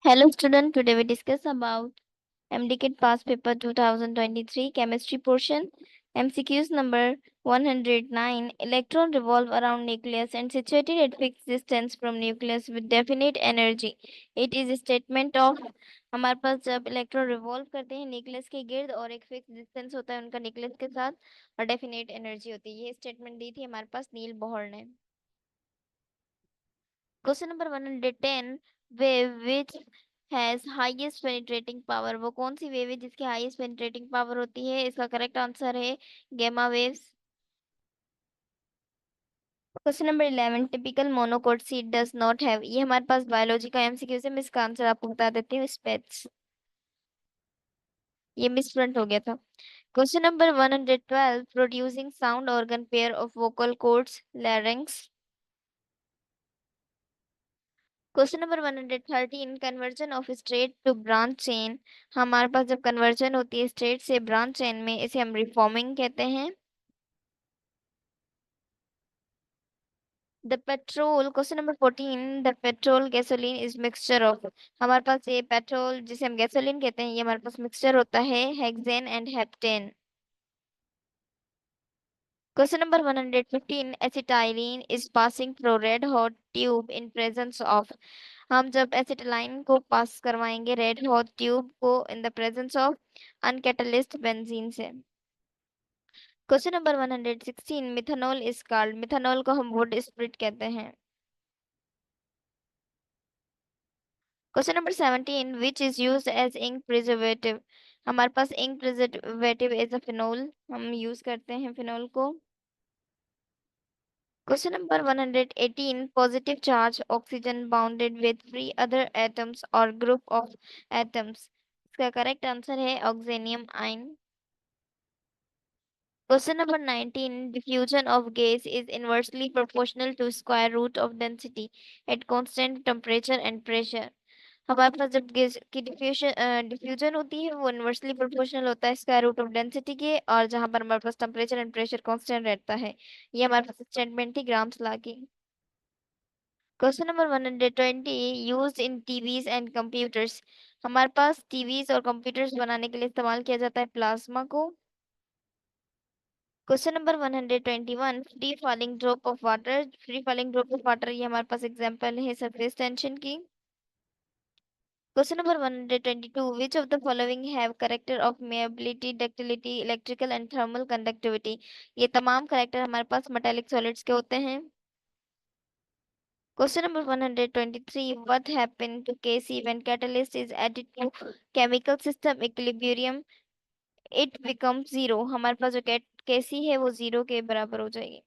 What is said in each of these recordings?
Hello student, today we discuss about MDKIT past paper 2023 chemistry portion. MCQs number 109. Electron revolve around nucleus and situated at fixed distance from nucleus with definite energy. It is a statement of हमारे पास जब electron revolve करते हैं nucleus के गिर्द और एक fix distance होता है उनका न्यूक्लियस के साथ और डेफिनेट एनर्जी होती है। ये स्टेटमेंट दी थी हमारे पास नील बोहर ने। Question number 110 wave which has highest penetrating power. वो कौन सी वेव है जिसकी हाईएस्ट पेनिट्रेटिंग पावर होती है? इसका करेक्ट आंसर है gamma waves. Question number 11 typical monocot seed does not have. ये हमारे पास बायोलॉजी का एमसीक्यू से। मैं इसका आंसर आपको बता देती हूँ, स्पेट्स। ये मिसप्रिंट हो गया था। Question number 112 producing sound organ pair of vocal cords larynx. Question number 113 conversion of straight to branch chain. हमारे पास जब कन्वर्जन होती है स्ट्रेट से ब्रांच चेन में, इसे हम रिफॉर्मिंग कहते हैं। The petrol question number 14 the petrol gasoline is mixture of. हमारे पास ये पेट्रोल जिसे हम गैसोलीन कहते हैं, ये हमारे पास मिक्सचर होता है hexane and heptane. Question number 115 acetylene is passing through red hot tube in presence of. हम जब एसिटाइलिन को पास करवाएंगे रेड हॉट ट्यूब को in the presence of uncatalyst benzene से। Question number 116 methanol is called. Methanol को हम wood spirit कहते हैं। Question number 17 which is used as ink preservative. हमारे पास ink preservative as a phenol, हम यूज करते हैं फिनोल को। Question number 118 positive charge oxygen bounded with free other atoms और ग्रुप ऑफ एटम्स। इसका करेक्ट आंसर है oxonium ion. Question number 19. Diffusion of gas is inversely proportional to square root of density at constant temperature and pressure. हमारे पास जब gas की diffusion होती है वो इनवर्सली प्रोपोर्शनल होता है स्क्वायर रूट ऑफ डेंसिटी के, और जहां पर हमारे पास टेम्परेचर एंड प्रेशर कांस्टेंट रहता है। ये हमारे पास स्टेटमेंट थी ग्राम्स ला की। Question number 120 used in TVs and computers. हमारे पास टीवीज और कंप्यूटर्स बनाने के लिए इस्तेमाल किया जाता है प्लाज्मा को। Question number 121 free falling drop of water. Free falling drop of water ये हमारे पास एग्जांपल है सरफेस टेंशन की। Question number 122 which of the following have character of malleability ductility electrical and thermal conductivity. ये तमाम character हमारे पास metallic solids के होते हैं। Question number 123 what happen to KC when catalyst is added to chemical system equilibrium it becomes zero. हमारे पास जो केसी है वो जीरो के बराबर हो जाएगी।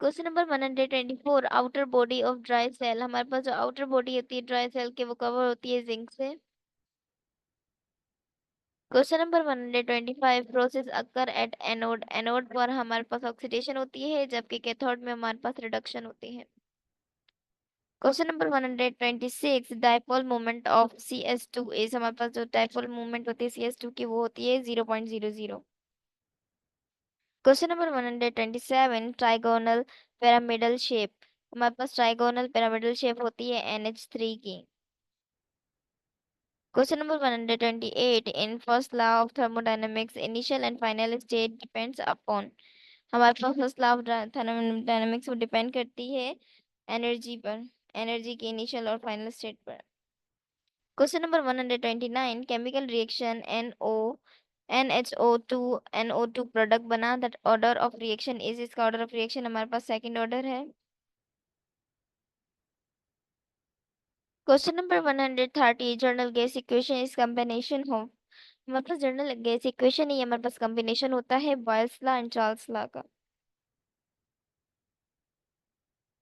Question number 124 outer body of dry cell. हमारे पास जो आउटर बॉडी होती है ड्राई सेल के वो कवर होती है जिंक से। Question number 125 process occur at anode. Anode पर हमारे पास ऑक्सीडेशन होती है जबकि कैथोड में हमारे पास रिडक्शन होती है। Question number 126 dipole moment of CS2 is. हमारे पास जो डाइपोल मोमेंट होती है CS2 की वो होती है 0.00। Question number 127 trigonal pyramidal shape. हमारे पास ट्राइगोनल पिरामिडल शेप होती है NH3 की। Question number 128 in first law of thermodynamics initial and final state depends upon. हमारे पास फर्स्ट लॉ ऑफ थर्मोडायनेमिक्स वो डिपेंड करती है एनर्जी पर, एनर्जी की इनिशियल और फाइनल स्टेट पर। Question number 129 chemical reaction NHO2 NO2 product बना that order of reaction is. इसका ऑर्डर ऑफ रिएक्शन हमारे पास सेकंड ऑर्डर है। Question number 130 general gas equation is combination हो। हमारे पास जर्नल गैस इक्वेशन ही हमारे पास कॉम्बिनेशन होता है Boyle's law and Charles law का।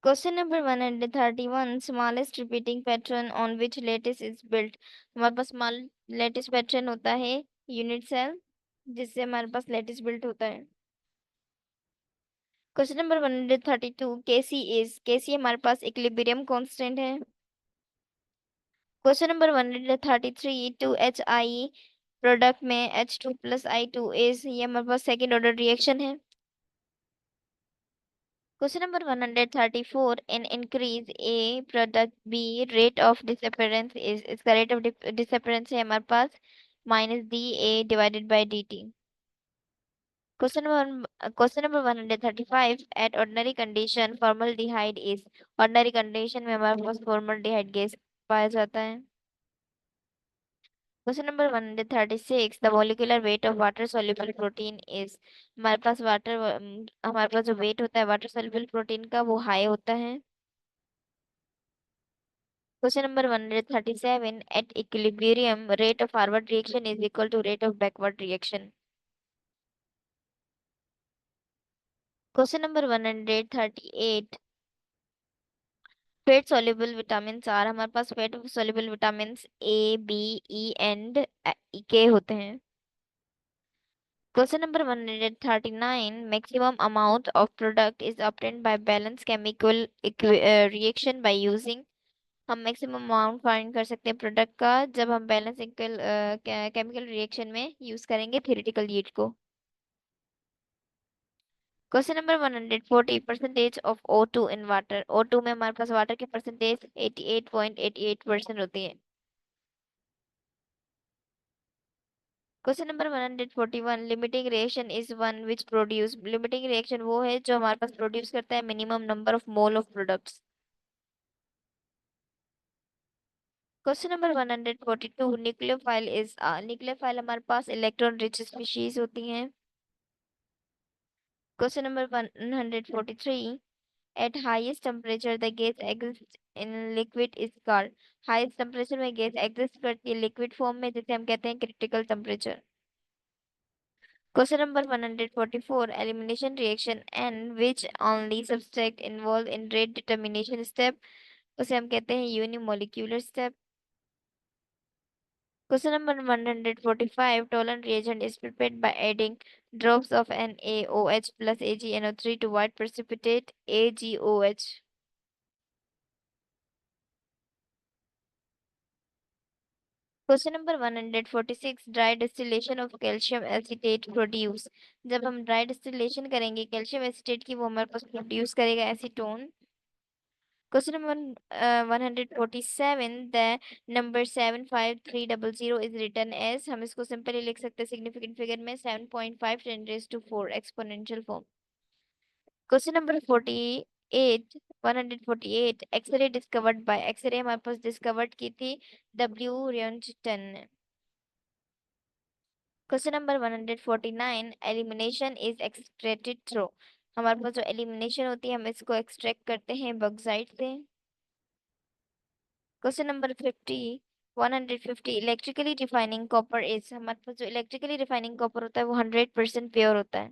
Question number 131 smallest repeating pattern on which lattice is built. हमारे पास स्मॉल लेटिस पैटर्न होता है यूनिट सेल जिससे हमारे पास लेटिस बिल्ट होता है। क्वेश्चन नंबर 132 केसी हमारे पास इक्विलिब्रियम कांस्टेंट है। क्वेश्चन नंबर 133 2HI प्रोडक्ट में H2 प्लस I2 इज। ये हमारे पास सेकेंड ऑर्डर रिएक्शन है। Question number 134, in increase A product B rate of disappearance is, इसका rate of disappearance है हमारे पास minus D A divided by D T. Question number 135, at ordinary condition formaldehyde is, ordinary condition में हमारे पास formaldehyde gas पाया जाता है। Question number 136, the molecular weight of water soluble protein is, हमारे पास हमारे पास जो वेट होता है वाटर soluble प्रोटीन का वो हाई होता है। Question number 137, at equilibrium rate of forward reaction is equal to rate of backward reaction. Question number 138, fat soluble vitamin are, हमारे पास fat soluble vitamin A B E and K होते हैं। Question number 139, maximum amount of product is obtained by balanced chemical reaction by using, हम maximum amount find कर सकते हैं product का जब हम बैलेंस केमिकल रिएक्शन में यूज करेंगे थ्योरेटिकल यील्ड को। Question number 140, percentage of O2 in water, O2 में हमारे पास वाटर की परसेंटेज 88.88% होती है। Question number 141, limiting reaction is one which produce, limiting reaction वो है जो हमारे पास प्रोड्यूस करता है minimum number of mole of products. Question number 142, nucleophile is, nucleophile हमारे पास इलेक्ट्रॉन रिच स्पीशीज होती हैं। Question number 143, eight highest temperature the gas exist in liquid is called, highest temperature में गैस एग्जिस्ट करती है liquid form में जिसे हम कहते हैं critical temperature. Question number 144, elimination reaction and which only subtract involve in rate determination step, उसे हम कहते हैं unimolecular step. Question number 145, Tollens reagent is prepared by adding drops of NaOH plus AgNO3 to white precipitate AgOH। Question number 146, dry distillation of calcium acetate produce, जब हम dry distillation करेंगे calcium acetate की वो हमारे पास produce करेगा acetone. Question number 147, the number 75300 is written as, हम इसको सिंपली लिख सकते हैं सिग्निफिकेंट फिगर में 7.5 10 raised to 4 exponential form. Question number 148, X-ray discovered by, X-ray हमारे पास डिस्कवर्ड की थी डब्ल्यू रियंचटन ने। Question number 149, elimination is extracted through, हमारे पास जो एलिमिनेशन होती है हम इसको एक्सट्रैक्ट करते हैं बॉक्साइट से। Question number 150, electrically refining copper is, हमारे पास जो इलेक्ट्रिकली रिफाइनिंग कॉपर होता है वो 100% प्योर होता है।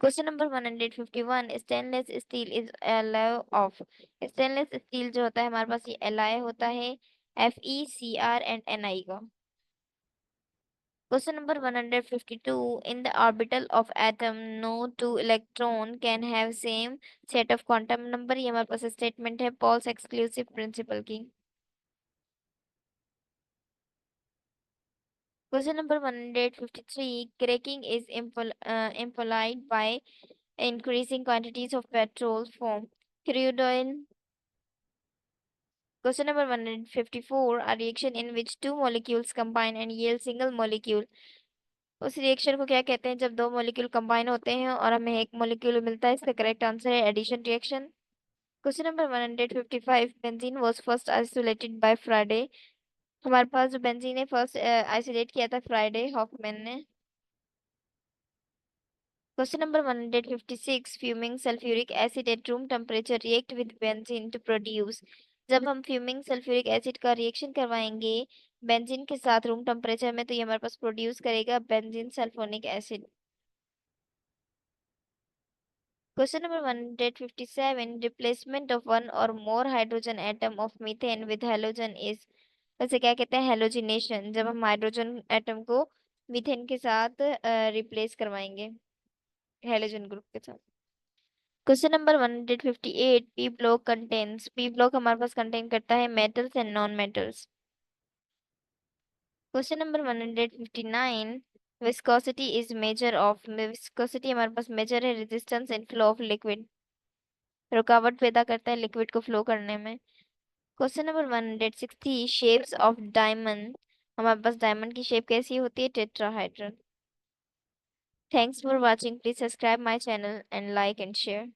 Question number 151, stainless steel is alloy of, stainless steel जो होता है हमारे पास ये एलॉय होता है FeCr एंड Ni का। Question number 152, in the orbital of atom no two electron can have same set of quantum number, ये हमारे पास स्टेटमेंट है पॉल्स एक्सक्लूसिव प्रिंसिपल की। Question number 153, cracking is implied by increasing quantities of petrol from crude oil। Question number 154, a reaction in which two molecules combine and yield single molecule, उस reaction को क्या कहते हैं जब दो molecule combine होते हैं और हमें एक मॉलिक्यूल मिलता है, इसका करेक्ट आंसर है addition reaction. Question number 155, benzene was first isolated by Faraday, हमारे पास जो बेंजीन है फर्स्ट आइसोलेट किया था फ्राइडे हॉफमैन ने। Question number 156, fuming sulfuric acid at room temperature react with benzene to produce, जब हम फ्यूमिंग सल्फ्यूरिक एसिड का रिएक्शन करवाएंगे बेंजीन के साथ रूम टेम्परेचर में तो ये हमारे पास प्रोड्यूस करेगा benzene sulphonic acid. Question number 157, replacement of one और more hydrogen atom of methane with halogen is, वैसे क्या कहते हैं हेलोजिनेशन, जब हम हाइड्रोजन एटम को मीथेन के साथ रिप्लेस करवाएंगे हेलोजन ग्रुप के साथ। Question number 158, P block contains, P block हमारे पास कंटेन करता है metals and non metals. Question number 159, viscosity is measure of, viscosity हमारे पास मेजर है resistance and flow of liquid. रुकावट पैदा करता है लिक्विड को फ्लो करने में। Question number 160, shapes of diamond. हमारे पास डायमंड की शेप कैसी होती है? Tetrahedral. Thanks for watching, please subscribe my channel and like and share.